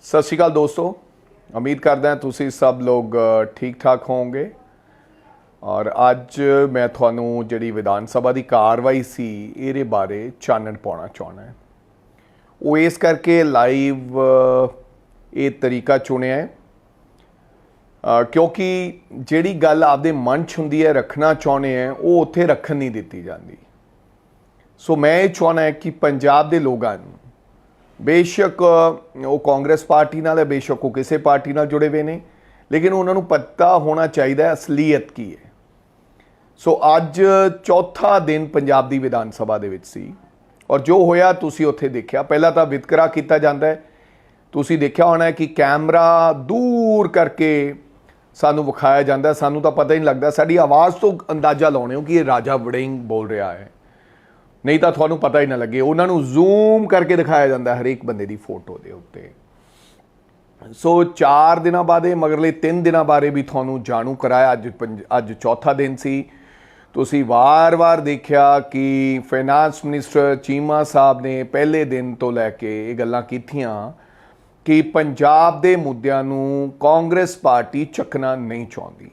सत श्री अकाल दोस्तों, उम्मीद करते हैं तुसी सब लोग ठीक ठाक होंगे। और अज मैं थानू जी विधान सभा की कार्रवाई सी ये बारे चानन पाना चाहना है। वो इस करके लाइव ये तरीका चुनिया है क्योंकि जिहड़ी गल आपदे मन च हुंदी है रखना चाहते हैं वो उत्थे रखन नहीं दी जाती। सो मैं ये चाहना है कि पंजाब के लोगों नूं बेशक वो कांग्रेस पार्टी नाल है, बेशक वो किसी पार्टी नाल जुड़े हुए ने, लेकिन उन्होंने पता होना चाहिए असलीयत की है। सो अज चौथा दिन पंजाब की विधान सभा दे विच सी और जो होया तुसी उत्थे देखिया। पहला तो वितकरा किया जाता है, तुसी देखिया होना है कि कैमरा दूर करके सानू विखाया जाता है। सानू तो पता ही नहीं लगता, साडी आवाज़ तो अंदाजा लाने हो कि ये राजा वड़िंग बोल रहा है, नहीं तो थानू पता ही ना लगे। उन्होंने जूम करके दिखाया जाता है हरेक बंदे की फोटो के उत्ते। सो 4 दिन बाद मगरले 3 दिन बारे भी थानू जाणू कराया। अज चौथा दिन सी। तुसी वार वार देखिया कि फाइनांस मिनिस्टर चीमा साहब ने पहले दिन तो लैके ये गल्लां कीतियां कि पंजाब के मुद्दों नूं कांग्रेस पार्टी चकना नहीं चाहती।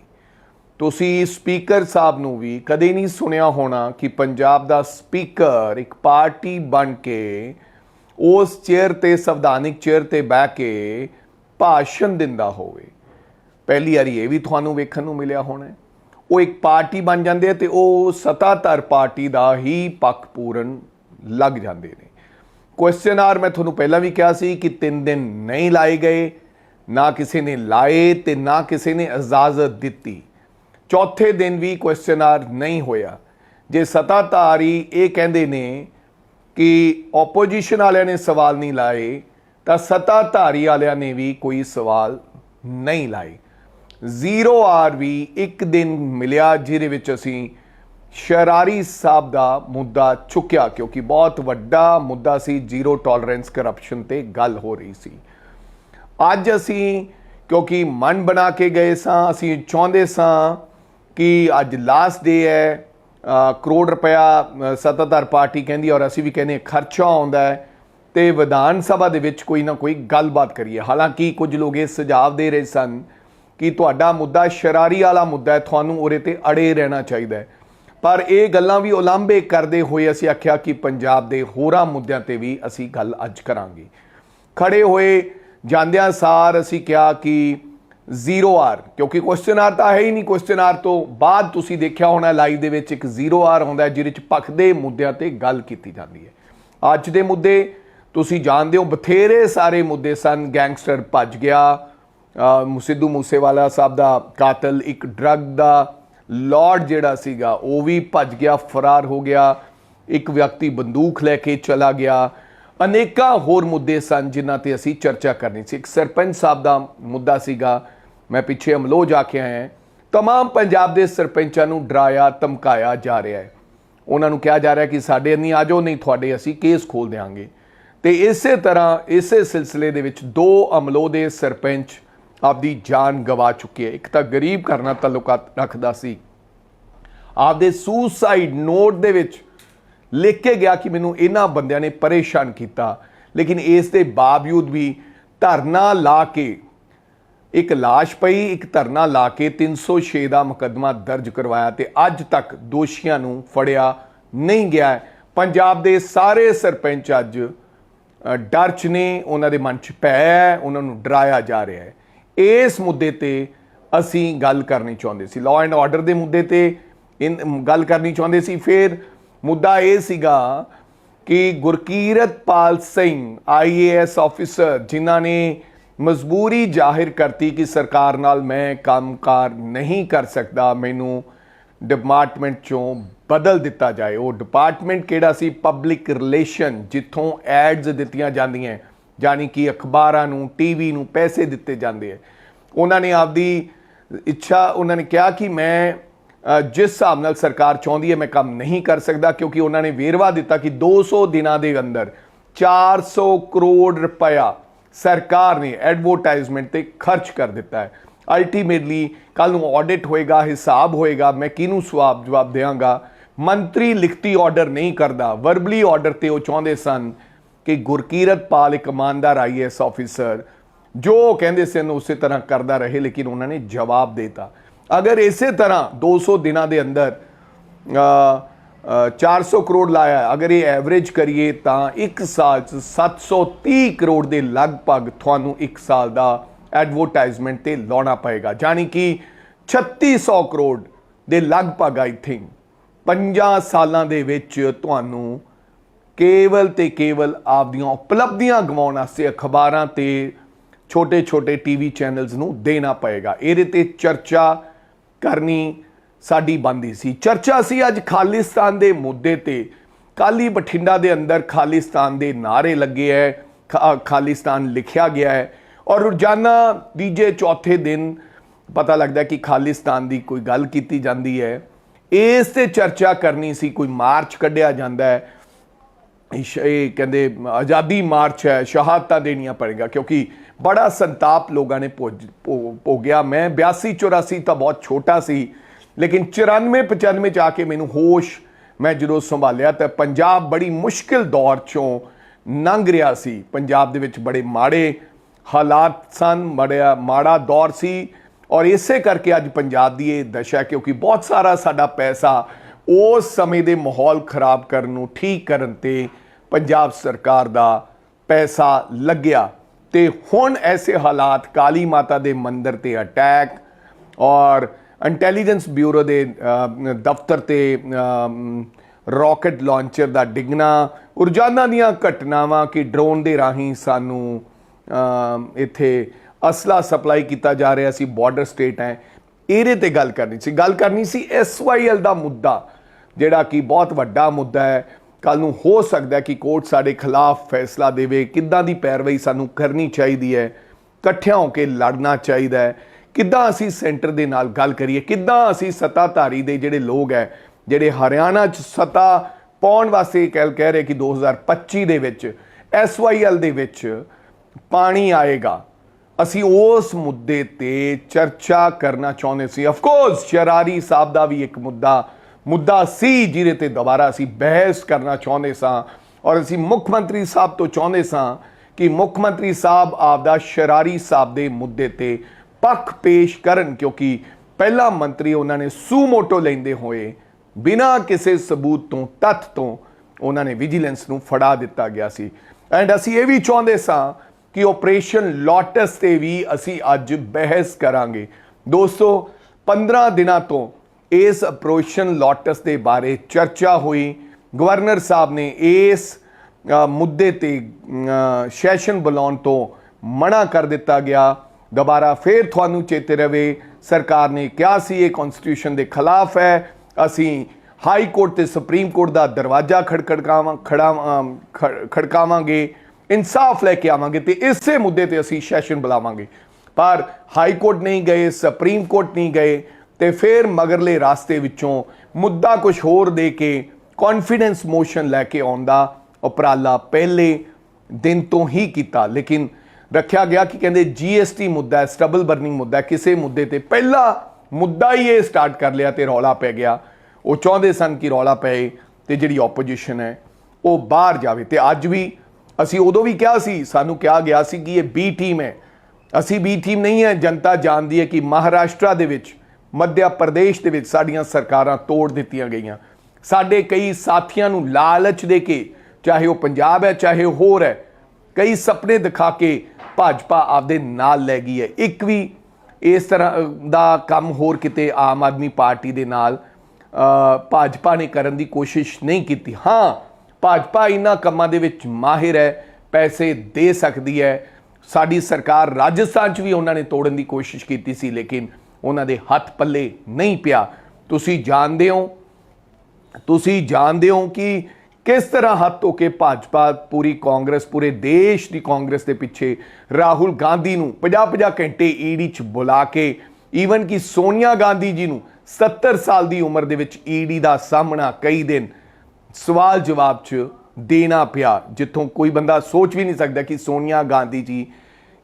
तुसी स्पीकर साहब नूं भी कदे नहीं सुनिया होना कि पंजाब दा स्पीकर एक पार्टी बन के उस चेयर ते संविधानिक चेयर ते बह के भाषण दिंदा होवे। पहली बारी ये भी थानू वेखण नूं मिलिया होना है। वो एक पार्टी बन जाते ते वो सत्ताधार पार्टी दा ही पक्ष पूरन लग जाते हैं। क्वेश्चन आर मैं थानू पहला भी कहा सी कि 3 दिन नहीं लाए गए, ना किसी ने लाए ते ना किसी ने इजाजत दी। चौथे दिन भी क्वेश्चन आर नहीं होया। जे सत्ताधारी ये कहते ने कि ओपोजिशन वाले ने सवाल नहीं लाए तो सत्ताधारी वाले ने भी कोई सवाल नहीं लाए। 0 आर भी एक दिन मिलिया जिहदे विच असीं शरारी साहब का मुद्दा चुक्या, क्योंकि बहुत वड्डा मुद्दा सी। 0 टॉलरेंस करप्शन ते गल हो रही सी। अज असीं क्योंकि मन बना के गए सां, असीं चाहुंदे सां कि अज लास्ट डे है, करोड़ रुपया सत्ताधार पार्टी कहती और असी भी कहने खर्चा आउंदा है, तो विधान सभा दे विच कोई ना कोई गलबात करिए। हालांकि कुछ लोग ये सुझाव दे रहे सन कि तुहाडा मुद्दा शरारी वाला मुद्दा है, तुहानूं उहदे ते अड़े रहना चाहिए। पर ये गल्लां भी उलांभे करते हुए असी आख्या कि पंजाब के होरां मुद्दों ते भी असी गल अज करांगे। खड़े हुए जांदियां सार असी कहा कि 0 आर, क्योंकि क्वेश्चन आर तो है ही नहीं। क्वेश्चन आर तो बाद तुसी देखिया होना लाइव दे विच एक 0 आर आउंदा है जिहदे च पक्ष दे मुद्दों ते गल कीती जांदी है। अज दे मुद्दे तुसी जानदे हो बथेरे सारे मुद्दे सन। गैंगस्टर भज गया, सिद्धू मूसेवाला साहब दा कातल, एक ड्रग दा लॉर्ड जिहड़ा सीगा वो भी भज गया, फरार हो गया, एक व्यक्ति बंदूक लैके चला गया। अनेका होर मुद्दे सन जिन्हां ते असी चर्चा करनी सी। एक सरपंच साहब दा मुद्दा सीगा, मैं पिछे अमलोह जाके आया। तमाम पंजाब के सरपंचों को डराया धमकाया जा रहा है। उन्होंने कहा जा रहा है कि साढ़े नहीं आ जाओ, नहीं थोड़े असी केस खोल देंगे। तो इस तरह इस सिलसिले दे विच 2 अमलोह के सरपंच आपकी जान गवा चुके हैं। एक तो गरीब करना ताल्लुकात रखता सी, आपदे सुसाइड नोट दे विच लिख के गया कि मैनू इन्हां बंदियां ने परेशान किया, लेकिन इस दे बावजूद भी धरना ला के एक लाश पई, एक धरना ला के 306 का मुकदमा दर्ज करवाया तो अज तक दोषियों को फड़िया नहीं गया है। पंजाब के सारे सरपंच अज डर च ने, उन्होंने मन च भै है, उन्होंने डराया जा रहा है। इस मुद्दे ते असी गल करनी चाहते सी, लॉ एंड ऑर्डर के मुद्दे ते गल करनी चाहते सी। फिर मुद्दा ये सीगा कि गुरकीरत पाल सिंह IAS ऑफिसर जिन्हों ने मजबूरी जाहिर करती कि सरकार नाल मैं कामकार नहीं कर सकता, मैनू डिपार्टमेंट चों बदल दिता जाए। वो डिपार्टमेंट किहड़ा सी? पब्लिक रिलेशन, जिथों एड्स दित्तियां जांदियां, यानी कि अखबारां नूं TV नूं पैसे दिते जांदे है। उन्होंने आपदी इच्छा, उन्होंने कहा कि मैं जिस हिसाब नाल सरकार चाहती है मैं काम नहीं कर सकता, क्योंकि उन्होंने वेरवा दिता कि 200 दिनों के अंदर 400 करोड़ रुपया सरकार ने एडवरटाइजमेंट पे खर्च कर दिता है। अल्टीमेटली कल नूं ऑडिट होएगा, हिसाब होएगा, मैं किनू जवाब देंगा। मंत्री लिखती ऑर्डर नहीं करता, वर्बली ऑर्डर ते वो चाहते सन कि गुरकीरत पाल एक ईमानदार IAS ऑफिसर जो कहते सन उस तरह करता रहे, लेकिन उन्होंने जवाब देता। अगर इस तरह 200 दिनों के अंदर 400 करोड़ लाया, अगर ये एवरेज करिए तो एक साल 730 करोड़ के लगभग थानू एक साल का एडवरटाइजमेंट ते लाना पएगा, यानी कि 3600 करोड़ के लगभग आई थिंक 5 सालों के विच तुहानू केवल ते केवल आपदियां उपलब्धियां गवाउण वास्ते अखबारां ते छोटे छोटे टीवी चैनल्स नू देना पएगा। इहदे ते चर्चा करनी साडी बनदी सी। चर्चा सी अज खालिस्तान दे मुद्दे ते। कल ही बठिंडा दे अंदर खालिस्तान दे नारे लगे है, खालिस्तान लिखिया गया है, और रोजाना तीजे चौथे दिन पता लगता है कि खालिस्तान की कोई गल की जाती है। इस ते चर्चा करनी सी, कोई मार्च कढ़िया जाता है, कहते आज़ादी मार्च है, शहादत देनिया पड़ेगा, क्योंकि बड़ा संताप लोगों ने भोगया। मैं 82-84 तो बहुत छोटा सी, लेकिन 94-95 च आके मैनू होश, मैं जो संभालिया तो पंजाब बड़ी मुश्किल दौर चों लंघ रहा सी। पंजाब दे विच बड़े माड़े हालात सन, बड़ा माड़ा दौर सी, और इसे करके अज पंजाब की ये दशा, क्योंकि बहुत सारा साडा पैसा उस समय के माहौल खराब करने, ठीक करन ते पंजाब सरकार का पैसा लग्या। ते हुण ऐसे हालात, काली माता के मंदिर ते अटैक और इंटैलीजेंस ब्यूरो के दफ्तर ते रॉकेट लॉन्चर का डिगना, रोजाना दीयां घटनावां कि ड्रोन के राही सानू इत्थे असला सप्लाई किया जा रहा सी, बॉर्डर स्टेट है, इहदे ते गल करनी सी। SYL का मुद्दा जिहड़ा कि बहुत वड्डा मुद्दा है, कल नूं हो सकता है कि कोर्ट साडे खिलाफ फैसला देवे, किद्दां दी पैरवाई सानू करनी चाहिए है, इकट्ठियां होकर लड़ना चाहिए है, किद्दां असीं सेंटर दे नाल गल करिए, किद्दां असीं सत्ताधारी दे जिहड़े लोग है, जिहड़े हरियाणा च सत्ता पाउण वास्ते कह रहे कि 2025 दे विच SYL दे विच पानी आएगा, असी उस मुद्दे ते चर्चा करना चाहते सी। ऑफकोर्स शरारी साहब का भी एक मुद्दा सी जिहदे ते दोबारा असी बहस करना चाहते सां, और असी मुख्यमंत्री साहब तो चाहते सां कि मुख्यमंत्री साहब आपदा शरारी साहब के मुद्दे ते पक्ष पेश करन, क्योंकि पहला मंत्री उन्होंने सूमोटो लेंदे होए बिना किसी सबूत तो तत्थ तो उन्होंने विजिलेंस नूं फड़ा दिता गया सी। एंड असी ये भी चाहते सां कि ऑपरेशन लोटस ते भी असी अज बहस करांगे। दोस्तों 15 दिनों तो इस ऑपरेशन लोटस के बारे चर्चा हुई। गवर्नर साहब ने इस मुद्दे ते सैशन बुलाउण तो मना कर दिता गया। दोबारा फिर थानू चेते रहे सरकार ने कहा सी ये कॉन्स्टिट्यूशन के खिलाफ है, असी हाई कोर्ट ते सुप्रीम कोर्ट का दरवाजा खड़कावांगे, इंसाफ लैके आवांगे, तो इसे मुद्दे ते असी सैशन बुलावांगे। पर हाई कोर्ट नहीं गए, सुप्रीम कोर्ट नहीं गए, तो फिर मगरले रास्ते विचों मुद्दा कुछ होर दे के कॉन्फिडेंस मोशन लैके आउंदा उपराला पहले दिन तो ही किया, लेकिन रखा गया कि कहते GST मुद्दा है, स्टबल बर्निंग मुद्दा है, किसी मुद्दे ते पहला मुद्दा ही ये स्टार्ट कर लिया तो रौला पै गया। वो चाहते सन कि रौला पे तो जी ओपोजिशन है वो बाहर जाए। तो अज भी असी उदों भी कहा सी, सानू कहा गया सी कि ये बी टीम है, असी बी टीम नहीं है। जनता जानती है कि महाराष्ट्र दे विच, मध्य प्रदेश दे विच साडियां सरकारां तोड़ दित्तियां गईयां। साडे कई साथियां नू लालच दे के, चाहे वो पंजाब है चाहे होर है, कई सपने दिखा के भाजपा आपदे नाल लै गई है। एक भी इस तरह का काम होर किते आम आदमी पार्टी दे नाल भाजपा ने करन दी कोशिश नहीं की। हाँ, भाजपा इन्हां कामां दे विच माहिर है, पैसे दे सकती है। साडी सरकार राजस्थान च भी उन्होंने तोड़न की कोशिश की सी, लेकिन उन्होंने हथ पल्ले नहीं पिया। तुसी जानते हो कि किस तरह हथ धो के भाजपा पूरी कांग्रेस, पूरे देश की कांग्रेस के पिछे राहुल गांधी नूं 50-50 घंटे ईडी च बुला के, ईवन कि सोनिया गांधी जी नूं 70 साल की उम्र दे विच ईडी का सामना कई दिन सवाल जवाब च देना पिया, जिथों कोई बंदा सोच भी नहीं सकता कि सोनिया गांधी जी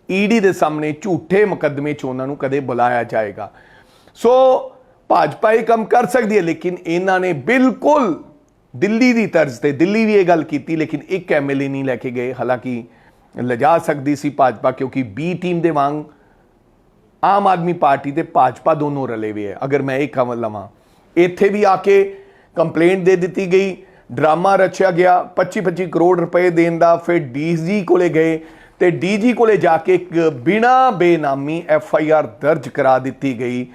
ईडी के सामने झूठे मुकदमे च उन्होंने कदे बुलाया जाएगा। सो भाजपा ये काम कर सकती है, लेकिन इन्होंने बिल्कुल दिल्ली की तर्ज से, दिल्ली भी ये गल की, लेकिन एक MLA नहीं लैके गए। हालांकि ਲਿਜਾ ਸਕਦੀ ਸੀ ਭਾਜਪਾ, ਕਿਉਂਕਿ ਬੀ ਟੀਮ ਦੇ ਵਾਂਗ ਆਮ ਆਦਮੀ ਪਾਰਟੀ ਤੇ ਭਾਜਪਾ ਦੋਨੋਂ ਰਲੇ ਹੋਏ ਹੈ। ਅਗਰ ਮੈਂ ਇਹ ਕਮਲ ਲਵਾਂ, ਇੱਥੇ ਵੀ ਆ ਕੇ ਕੰਪਲੇਂਟ ਦੇ ਦਿੱਤੀ ਗਈ, ਡਰਾਮਾ ਰਚਿਆ ਗਿਆ 25-25 ਕਰੋੜ ਰੁਪਏ ਦੇਣ ਦਾ। ਫਿਰ ਡੀਜੀ ਕੋਲੇ ਗਏ ਤੇ ਡੀਜੀ ਕੋਲੇ ਜਾ ਕੇ ਇੱਕ ਬਿਨਾ ਬੇਨਾਮੀ FIR ਦਰਜ ਕਰਾ ਦਿੱਤੀ ਗਈ,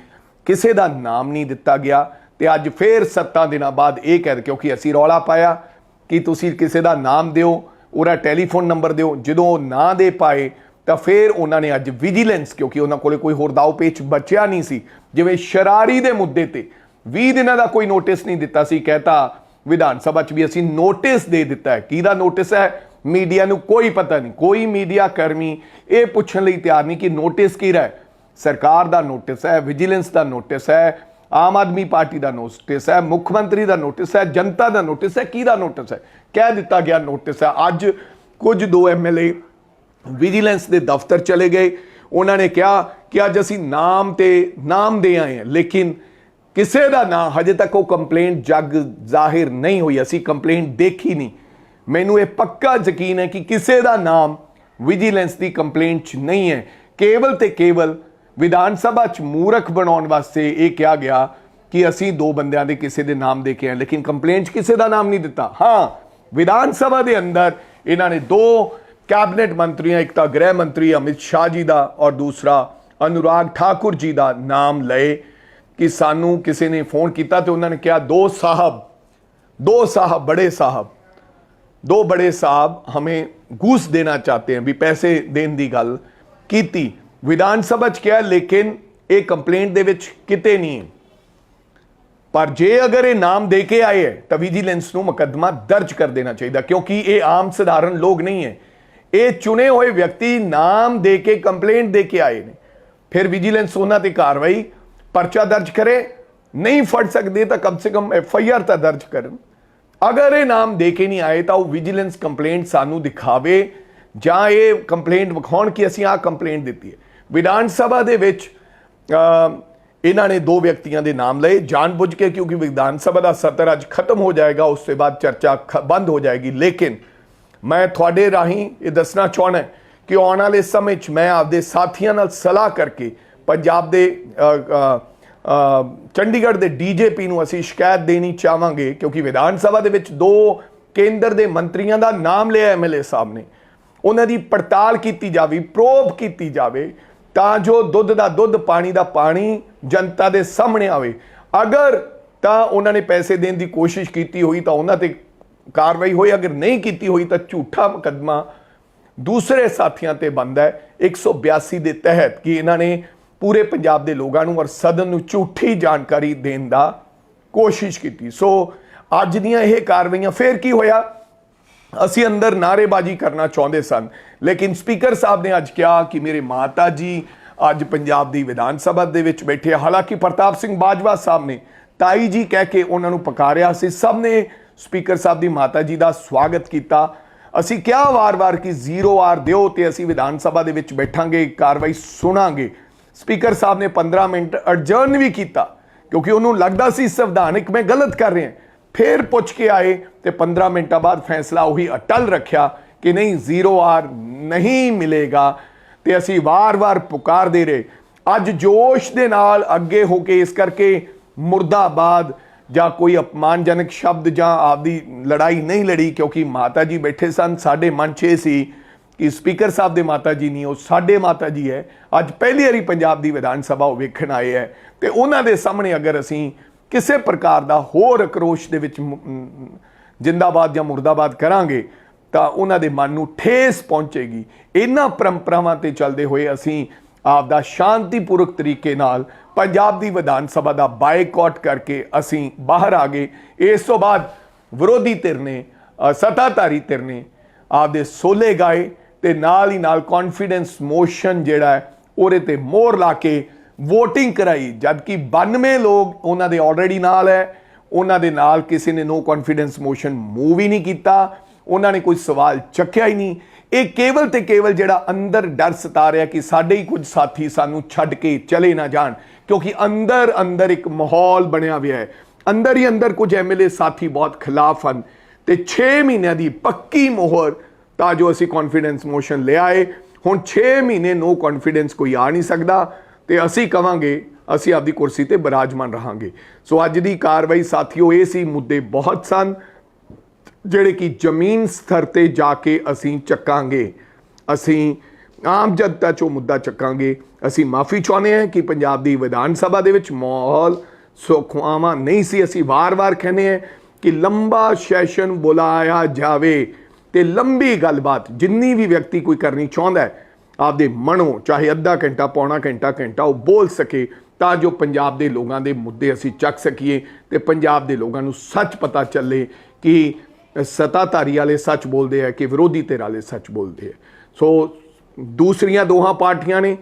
ਕਿਸੇ ਦਾ ਨਾਮ ਨਹੀਂ ਦਿੱਤਾ ਗਿਆ। ਤੇ ਅੱਜ ਫਿਰ 7 ਦਿਨਾਂ ਬਾਅਦ ਇਹ ਕਹਿ, ਕਿਉਂਕਿ ਅਸੀਂ ਰੌਲਾ ਪਾਇਆ ਕਿ ਤੁਸੀਂ ਕਿਸੇ ਦਾ ਨਾਮ ਦਿਓ, ਉਹਦਾ ਟੈਲੀਫੋਨ ਨੰਬਰ ਦਿਓ, ਜਦੋਂ ਨਾ ਦੇ ਪਾਏ ਤਾਂ ਫਿਰ ਉਹਨਾਂ ਨੇ ਅੱਜ ਵਿਜੀਲੈਂਸ, ਕਿਉਂਕਿ ਉਹਨਾਂ ਕੋਲੇ ਕੋਈ ਹੋਰ ਦਾਅ ਪੇਚ ਬਚਿਆ ਨਹੀਂ ਸੀ, ਜਿਵੇਂ ਸ਼ਰਾਰੀ ਦੇ ਮੁੱਦੇ ਤੇ 20 ਦਿਨਾਂ ਦਾ ਕੋਈ ਨੋਟਿਸ ਨਹੀਂ ਦਿੱਤਾ ਸੀ, ਕਹਿਤਾ ਵਿਧਾਨ ਸਭਾ 'ਚ ਵੀ ਅਸੀਂ ਨੋਟਿਸ ਦੇ ਦਿੱਤਾ ਹੈ। ਕਿਹਦਾ ਨੋਟਿਸ ਹੈ? ਮੀਡੀਆ ਨੂੰ ਕੋਈ ਪਤਾ ਨਹੀਂ, ਕੋਈ ਮੀਡੀਆ ਕਰਮੀ ਇਹ ਪੁੱਛਣ ਲਈ ਤਿਆਰ ਨਹੀਂ ਕਿ ਨੋਟਿਸ ਕਿਹਦਾ ਹੈ। ਸਰਕਾਰ ਦਾ ਨੋਟਿਸ ਹੈ, ਵਿਜੀਲੈਂਸ ਦਾ ਨੋਟਿਸ ਹੈ, ਆਮ ਆਦਮੀ ਪਾਰਟੀ ਦਾ ਨੋਟਿਸ ਹੈ, ਮੁੱਖ ਮੰਤਰੀ ਦਾ ਨੋਟਿਸ ਹੈ, ਜਨਤਾ ਦਾ ਨੋਟਿਸ ਹੈ। ਕਿਹਦਾ ਨੋਟਿਸ ਹੈ? ਕਹਿ ਦਿੱਤਾ ਗਿਆ ਨੋਟਿਸ ਹੈ। ਅੱਜ ਕੁਝ 2 MLA ਵਿਜੀਲੈਂਸ ਦੇ ਦਫ਼ਤਰ ਚਲੇ ਗਏ, ਉਹਨਾਂ ਨੇ ਕਿਹਾ ਕਿ ਅੱਜ ਅਸੀਂ ਨਾਮ ਦੇ ਆਏ ਹਾਂ, ਲੇਕਿਨ ਕਿਸੇ ਦਾ ਨਾਂ ਹਜੇ ਤੱਕ ਉਹ ਕੰਪਲੇਂਟ ਜਗ ਜ਼ਾਹਿਰ ਨਹੀਂ ਹੋਈ, ਅਸੀਂ ਕੰਪਲੇਂਟ ਦੇਖੀ ਨਹੀਂ। ਮੈਨੂੰ ਇਹ ਪੱਕਾ ਯਕੀਨ ਹੈ ਕਿ ਕਿਸੇ ਦਾ ਨਾਮ ਵਿਜੀਲੈਂਸ ਦੀ ਕੰਪਲੇਂਟ 'ਚ ਨਹੀਂ ਹੈ। ਕੇਵਲ ਤੇ ਕੇਵਲ ਵਿਧਾਨ ਸਭਾ 'ਚ ਮੂਰਖ ਬਣਾਉਣ ਵਾਸਤੇ ਇਹ ਕਿਹਾ ਗਿਆ ਕਿ ਅਸੀਂ 2 ਬੰਦਿਆਂ ਦੇ ਕਿਸੇ ਦੇ ਨਾਮ ਦੇ ਕੇ ਆਏ, ਲੇਕਿਨ ਕੰਪਲੇਂਟ 'ਚ ਕਿਸੇ ਦਾ ਨਾਮ ਨਹੀਂ ਦਿੱਤਾ। ਹਾਂ, ਵਿਧਾਨ ਸਭਾ ਦੇ ਅੰਦਰ ਇਹਨਾਂ ਨੇ 2 कैबिनेट मंत्रियों, एक तो गृह मंत्री अमित शाह जी का और दूसरा अनुराग ठाकुर जी का नाम लए कि सानू किसी ने फोन किया तो उन्होंने कहा दो बड़े साहब हमें घूस देना चाहते हैं, भी पैसे देने की गल की विधान सभा च किया, लेकिन ये कंप्लेंट दे विच किते नहीं है। पर जे अगर ये नाम दे के आए है तो विजिलेंस नूं मुकदमा दर्ज कर देना चाहिए, क्योंकि ये आम साधारण लोग नहीं है, ये चुने हुए व्यक्ति नाम दे के कंप्लेंट दे के आए ने। फिर विजिलेंस उन्हां ते कार्रवाई परचा दर्ज करे, नहीं फड़ सकते तो कम से कम FIR तो दर्ज करन। अगर ये नाम दे के नहीं आए तो विजिलेंस कंप्लेंट सानू दिखावे जां ये कंप्लेंट विखाउण कि असीं आ कंप्लेंट दित्ती है। विधान सभा दे विच इन्हां ने 2 व्यक्तियों के नाम लए जानबुझ के, क्योंकि विधान सभा का सत्र अज खत्म हो जाएगा, उसके बाद चर्चा बंद हो जाएगी। लेकिन मैं थोड़े राही ये दसना चाहना कि आने वाले समय मैं आपके साथियों नाल सलाह करके पंजाब दे चंडीगढ़ के DJP नूं असीं शिकायत देनी चाहांगे, क्योंकि विधान सभा दे विच 2 केंद्र के मंत्रियों का नाम लिया MLA साहब ने, उन्हां दी पड़ताल की जावे, प्रोब की जावे, तां जो दुध का दुध पानी का पानी जनता के सामने आवे। अगर तां उन्हां ने पैसे देने की कोशिश की हुई तो उन्हां ते कार्रवाई हुई, अगर नहीं की हुई तो झूठा मुकदमा दूसरे साथियों ते बनता है 182 के तहत कि इन्होंने पूरे पंजाब के लोगों और सदन नूं झूठी जानकारी देने का कोशिश की। सो अज दियां यह कार्रवाइयां फिर की होया, असी अंदर नारेबाजी करना चाहते सन, लेकिन स्पीकर साहब ने अज कहा कि मेरे माता जी अज पंजाब की विधान सभा दे विच बैठे। हालांकि प्रताप सिंह बाजवा साहब ने ताई जी कह के उन्होंने पुकारिया सी, सब ने स्पीकर साहब की माता जी का स्वागत किया। असी क्या वार-वार कि 0 आर दिओ ते असी विधान सभा दे विच बैठांगे, कार्रवाई सुनांगे। स्पीकर साहब ने 15 मिनट अडजर्न भी किया, क्योंकि उन्होंने लगता सी संविधानिक में गलत कर रहे हैं। फिर पुछ के आए तो 15 मिनटों बाद फैसला वही अटल रखा कि नहीं, 0 आर नहीं मिलेगा। तो असी वार-वार पुकार दे रहे, अज जोश दे नाल अगे होके इस करके मुर्दाबाद ਜਾਂ कोई अपमानजनक शब्द ਜਾਂ आपदी लड़ाई नहीं लड़ी, क्योंकि माता जी बैठे सन। साडे मन 'ਚ सी कि स्पीकर साहब दे माता जी नहीं, वो साडे माता जी है। अज पहली बारी पंजाब की विधान सभा वेखण आए है, तो उन्हां दे सामने अगर असीं किसी प्रकार का होर आक्रोश दे विच जिंदाबाद या मुर्दाबाद करांगे तो उन्हां दे मन नूं ठेस पहुंचेगी। इन्हां परंपरावां ते चलदे होए असीं आपदा शांतिपूर्वक तरीके नाल पंजाब की विधान सभा का बायकॉट करके असी बाहर आ गए। इस तो बाद विरोधी धिर ने, सत्ताधारी धिर ने आपदे सोले गाए ते नाल ही नाल कॉन्फिडेंस मोशन जिहड़ा है उहदे ते मोहर ला के वोटिंग कराई, जबकि 92 लोग उन्हां दे ऑलरेडी नाल है। उन्हां दे नाल किसी ने नो कॉन्फिडेंस मोशन मूव ही नहीं किया, उन्हां ने कोई सवाल चक्या ही नहीं। ये केवल ते केवल जिहड़ा अंदर डर सता रहा कि साडे ही कुछ साथी सानू छड्ड के चले ना जाण, क्योंकि अंदर अंदर एक माहौल बनया हुआ है। अंदर ही अंदर कुछ MLA साथी बहुत खिलाफ हैं, तो 6 महीनों की पक्की मोहर ਤਾਂ ਜੋ ਅਸੀਂ ਕੌਨਫੀਡੈਂਸ ਮੋਸ਼ਨ ਲਿਆਏ। ਹੁਣ 6 ਮਹੀਨੇ ਨੋ ਕੌਨਫੀਡੈਂਸ ਕੋਈ ਆ ਨਹੀਂ ਸਕਦਾ ਤੇ ਅਸੀਂ ਕਵਾਂਗੇ ਅਸੀਂ ਆਪਦੀ ਕੁਰਸੀ ਤੇ ਬਿਰਾਜਮਾਨ ਰਹਾਂਗੇ। ਸੋ ਅੱਜ ਦੀ ਕਾਰਵਾਈ ਸਾਥੀਓ ਇਹ ਸੀ, ਮੁੱਦੇ ਬਹੁਤ ਸਨ ਜਿਹੜੇ ਕਿ ਜ਼ਮੀਨ ਸਤਰ ਤੇ ਜਾ ਕੇ ਅਸੀਂ ਚੱਕਾਂਗੇ। ਅਸੀਂ ਆਮ ਜਨਤਾ ਚੋਂ ਮੁੱਦਾ ਚੱਕਾਂਗੇ। ਅਸੀਂ ਮਾਫੀ ਚਾਹੁੰਦੇ ਹਾਂ ਕਿ ਪੰਜਾਬ ਦੀ ਵਿਧਾਨ ਸਭਾ ਦੇ ਵਿੱਚ ਮਾਹੌਲ ਸੁਖਾਵਾਂ ਨਹੀਂ ਸੀ। ਅਸੀਂ ਵਾਰ-ਵਾਰ ਕਹਿੰਦੇ ਹਾਂ ਕਿ ਲੰਬਾ ਸੈਸ਼ਨ ਬੁਲਾਇਆ ਜਾਵੇ ਤੇ ਲੰਬੀ ਗੱਲਬਾਤ ਜਿੰਨੀ ਵੀ ਵਿਅਕਤੀ ਕੋਈ ਕਰਨੀ ਚਾਹੁੰਦਾ ਹੈ ਆਪਦੇ ਮਨੋਂ, ਚਾਹੇ ਅੱਧਾ ਘੰਟਾ, ਪੌਣਾ ਘੰਟਾ ਉਹ ਬੋਲ ਸਕੇ, ਤਾਂ ਜੋ ਪੰਜਾਬ ਦੇ ਲੋਕਾਂ ਦੇ ਮੁੱਦੇ ਅਸੀਂ ਚੱਕ ਸਕੀਏ ਤੇ ਪੰਜਾਬ ਦੇ ਲੋਕਾਂ ਨੂੰ ਸੱਚ ਪਤਾ ਚੱਲੇ ਕਿ ਸੱਤਾਧਾਰੀ ਵਾਲੇ ਸੱਚ ਬੋਲਦੇ ਆ ਕਿ ਵਿਰੋਧੀ ਧਿਰ ਵਾਲੇ ਸੱਚ ਬੋਲਦੇ ਆ। ਸੋ ਦੂਸਰੀਆਂ ਦੋਹਾਂ ਪਾਰਟੀਆਂ ਨੇ,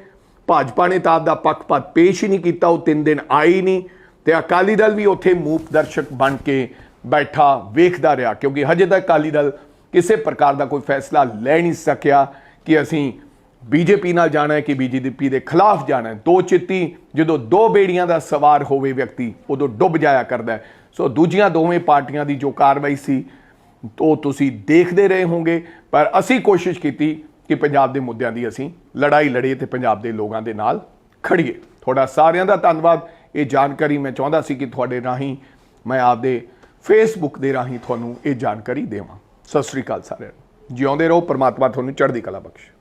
ਭਾਜਪਾ ਨੇ ਤਾਂ ਆਪਦਾ ਪੱਖਪਾਤ ਪੇਸ਼ ਹੀ ਨਹੀਂ ਕੀਤਾ, ਉਹ 3 ਦਿਨ ਆਈ ਨਹੀਂ ਤੇ ਅਕਾਲੀ ਦਲ ਵੀ ਉੱਥੇ ਮੂਕ ਦਰਸ਼ਕ ਬਣ ਕੇ ਬੈਠਾ ਵੇਖਦਾ ਰਿਹਾ, ਕਿਉਂਕਿ ਹਜੇ ਤੱਕ ਅਕਾਲੀ ਦਲ ਕਿਸੇ ਪ੍ਰਕਾਰ ਦਾ ਕੋਈ ਫੈਸਲਾ ਲੈ ਨਹੀਂ ਸਕਿਆ ਕਿ ਅਸੀਂ ਬੀਜੇਪੀ ਨਾਲ ਜਾਣਾ ਹੈ ਕਿ ਬੀਜੇਪੀ ਦੇ ਖਿਲਾਫ ਜਾਣਾ ਹੈ। ਦੋ ਚਿੱਤੀ ਜਦੋਂ ਦੋ ਬੇੜੀਆਂ ਦਾ ਸਵਾਰ ਹੋਵੇ ਵਿਅਕਤੀ ਉਦੋਂ ਡੁੱਬ ਜਾਇਆ ਕਰਦਾ ਹੈ। ਸੋ ਦੂਜੀਆਂ ਦੋਵੇਂ ਪਾਰਟੀਆਂ ਦੀ ਜੋ ਕਾਰਵਾਈ ਸੀ ਉਹ ਤੁਸੀਂ ਦੇਖਦੇ ਰਹੇ ਹੋਵੋਗੇ, ਪਰ ਅਸੀਂ ਕੋਸ਼ਿਸ਼ ਕੀਤੀ ਕਿ ਪੰਜਾਬ ਦੇ ਮੁੱਦਿਆਂ ਦੀ ਅਸੀਂ ਲੜਾਈ ਲੜੀਏ ਤੇ ਪੰਜਾਬ ਦੇ ਲੋਕਾਂ ਦੇ ਨਾਲ ਖੜੀਏ। ਤੁਹਾਡਾ ਸਾਰਿਆਂ ਦਾ ਧੰਨਵਾਦ। ਇਹ ਜਾਣਕਾਰੀ ਮੈਂ ਚਾਹੁੰਦਾ ਸੀ ਕਿ ਤੁਹਾਡੇ ਰਾਹੀਂ ਮੈਂ ਆਪਦੇ ਫੇਸਬੁੱਕ ਦੇ ਰਾਹੀਂ ਤੁਹਾਨੂੰ ਇਹ ਜਾਣਕਾਰੀ ਦੇਵਾਂ। ਸਤਿ ਸ੍ਰੀ ਅਕਾਲ ਸਾਰਿਆਂ ਨੂੰ। ਜਿਉਂਦੇ ਰਹੋ, ਪਰਮਾਤਮਾ ਤੁਹਾਨੂੰ ਚੜ੍ਹਦੀ ਕਲਾ ਬਖਸ਼ੇ।